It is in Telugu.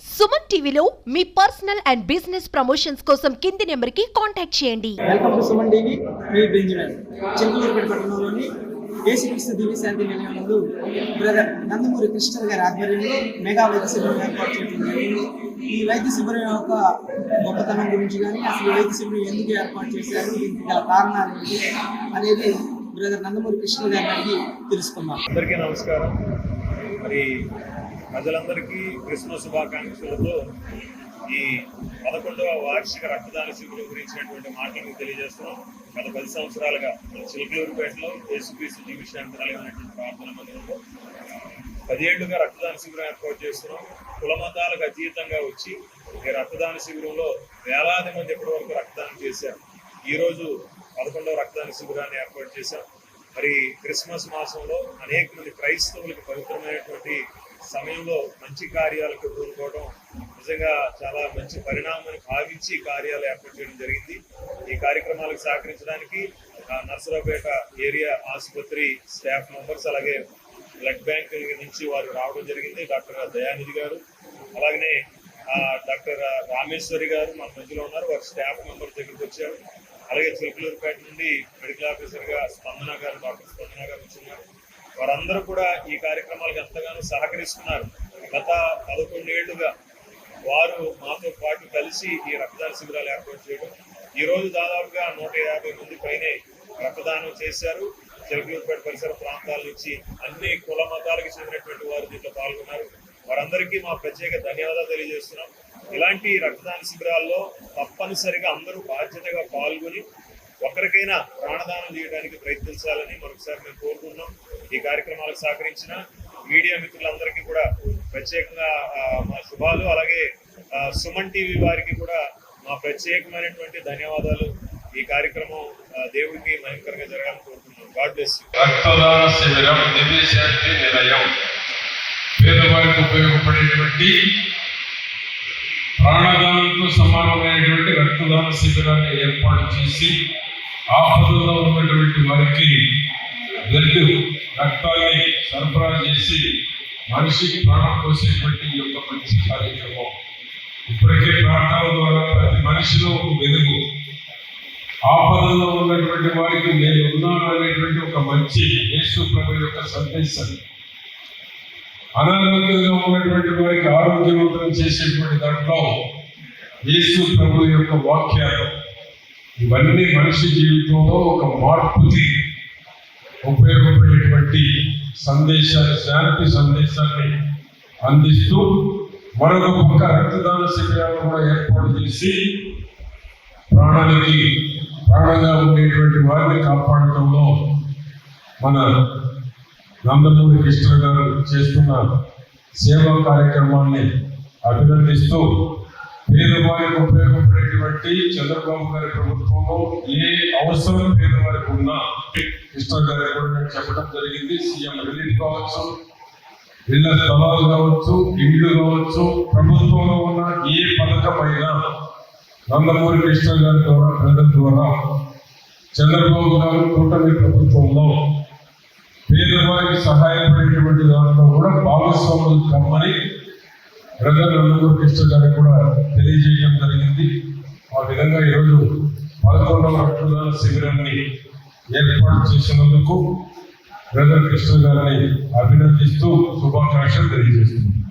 సుమన్ టీవీలో మీ పర్సనల్ అండ్ బిజినెస్ ప్రమోషన్స్ కోసం కింది నెంబర్కి కాంటాక్ట్ చేయండి. Welcome to Suman TV. Me Benjamin Chilukurupeta పట్టణంలోని ఏసుక్రీస్తు దివ్య శాంతి నిలయం నందు బ్రదర్ నందమూరి కృష్ణ గారి ఆధ్వర్యంలో మెగా వైద్య శిబిరం ఏర్పాటు చేయడం జరిగింది. ఈ వైద్య శిబిరం యొక్క గొప్పతనం గురించి కానీ అసలు ఈ వైద్య శిబిరం ఎందుకు ఏర్పాటు చేశారు, దీనికి గల కారణాలు ఏంటి అనేది బ్రదర్ నందమూరి కృష్ణ గారి అడిగి తెలుసుకుందాం. అందరికీ నమస్కారం. మరి ప్రజలందరికీ క్రిస్మస్ శుభాకాంక్షలతో ఈ 11వ వార్షిక రక్తదాన శిబిరం గురించినటువంటి మాటలను తెలియజేస్తున్నాం. గత 10 సంవత్సరాలుగా చిలుకలూరుపేటలో ఏసుక్రీస్తు దివ్య శాంతి నిలయమైనటువంటి ప్రార్థన మందిరంలో 10 ఏళ్లుగా రక్తదాన శిబిరం ఏర్పాటు చేస్తున్నాం. కులమతాలకు అతీతంగా వచ్చి ఈ రక్తదాన శిబిరంలో వేలాది మంది ఇప్పటి వరకు రక్తదానం చేశారు. ఈరోజు 11వ రక్తదాన శిబిరాన్ని ఏర్పాటు చేశాం. మరి క్రిస్మస్ మాసంలో అనేక మంది క్రైస్తవులకు పవిత్రమైనటువంటి సమయంలో మంచి కార్యాలకు కోరుకోవడం నిజంగా చాలా మంచి పరిణామాన్ని భావించి కార్యాలు ఏర్పాటు చేయడం జరిగింది. ఈ కార్యక్రమాలకు సహకరించడానికి నర్సరావుపేట ఏరియా ఆసుపత్రి స్టాఫ్ మెంబర్స్, అలాగే బ్లడ్ బ్యాంక్ నుంచి వారు రావడం జరిగింది. డాక్టర్ దయానిధి గారు, అలాగనే డాక్టర్ రామేశ్వరి గారు మన మధ్యలో ఉన్నారు. వారి స్టాఫ్ మెంబర్స్ దగ్గరికి వచ్చారు. అలాగే చిలుకలూరుపేట నుండి మెడికల్ ఆఫీసర్గా స్పందన గారు, డాక్టర్ స్పందన గారు వచ్చినారు. వారందరూ కూడా ఈ కార్యక్రమాలకు ఎంతగానో సహకరిస్తున్నారు. గత 11 ఏళ్లుగా వారు మాతో పాటు కలిసి ఈ రక్తదాన శిబిరాలు ఏర్పాటు చేయడం, ఈ రోజు దాదాపుగా 150 మంది పైనే రక్తదానం చేశారు. చిలుకలూరుపేట పరిసర ప్రాంతాల నుంచి అన్ని కుల మతాలకు చెందినటువంటి వారు దీంట్లో పాల్గొన్నారు. వారందరికీ మా ప్రత్యేక ధన్యవాదాలు తెలియజేస్తున్నాం. ఇలాంటి రక్తదాన శిబిరాల్లో తప్పనిసరిగా అందరూ బాధ్యతగా పాల్గొని ఒకరికైనా ప్రాణదానం చేయడానికి ప్రయత్నించాలని మరొకసారి మేము కోరుకుంటున్నాం. ఈ కార్యక్రమాలకు సహకరించిన మీడియా మిత్రులందరికీ కూడా ప్రత్యేకంగా మా శుభాలు, అలాగే సుమన్ టీవీ వారికి కూడా మా ప్రత్యేకమైనటువంటి ధన్యవాదాలు. ఈ కార్యక్రమం దేవుడికి మహిమకరంగా జరగాలని కోరుకుంటున్నాం. God bless you. రక్తదాన శిబిరం దివ్య శాంతి నిలయం పేదవారికి ఉపయోగపడేటువంటి ప్రాణదానంతో సమానమైనటువంటి రక్తదాన శిబిరాన్ని ఏర్పాటు చేసి ఆపదలో ఉన్నటువంటి వారికి బ్లడ్ రక్తాన్ని సరఫరా చేసి మనిషికి ప్రాణం పోసేటువంటి ఈ యొక్క మంచి కార్యక్రమం. ఇప్పటికే ప్రార్థన ద్వారా ప్రతి మనిషిలో ఒక వెలుగు, ఆపదలో ఉన్నటువంటి వారికి నేను ఉన్నాను అనేటువంటి ఒక మంచి యేసు ప్రభు యొక్క సందేశం, అనారోగ్యంగా ఉన్నటువంటి వారికి ఆరోగ్యవంతం చేసేటువంటి దాంట్లో యేసు ప్రభు యొక్క వాక్యాలు, ఇవన్నీ మనిషి జీవితంలో ఒక మార్పుకి ఉపయోగపడేటువంటి సందేశాన్ని, శాంతి సందేశాన్ని అందిస్తూ మరొక పక్క రక్తదాన శిబిరాలను కూడా ఏర్పాటు చేసి ప్రాణంగా ఉండేటువంటి వారిని కాపాడటంలో మన నందమూరి కృష్ణ గారు చేస్తున్న సేవా కార్యక్రమాన్ని అభినందిస్తూ పేదవారికి ఉపయోగపడేటువంటి చంద్రబాబు గారి ప్రభుత్వంలో ఏ అవసరం పేదవారికి ఉన్నా కృష్ణ గారి కూడా నేను చెప్పడం జరిగింది. సీఎం రిలీఫ్ కావచ్చు, ఇళ్ల స్థలాలు కావచ్చు, ఇండ్లు కావచ్చు, ప్రభుత్వంలో ఉన్న ఏ పథకమైనా నందమూరి కృష్ణ గారి ద్వారా, ప్రజల ద్వారా చంద్రబాబు గారు కూటమి ప్రభుత్వంలో పేదవారికి సహాయపడేటువంటి దాంట్లో కూడా భాగస్వాములు కమ్మని బ్రదర్ నందమూరి కృష్ణ గారికి కూడా తెలియజేయడం జరిగింది. ఆ విధంగా ఈరోజు 11వ రక్తదాన శిబిరాన్ని ఏర్పాటు చేసినందుకు బ్రదర్ కృష్ణ గారిని అభినందిస్తూ శుభాకాంక్షలు తెలియజేస్తున్నాం.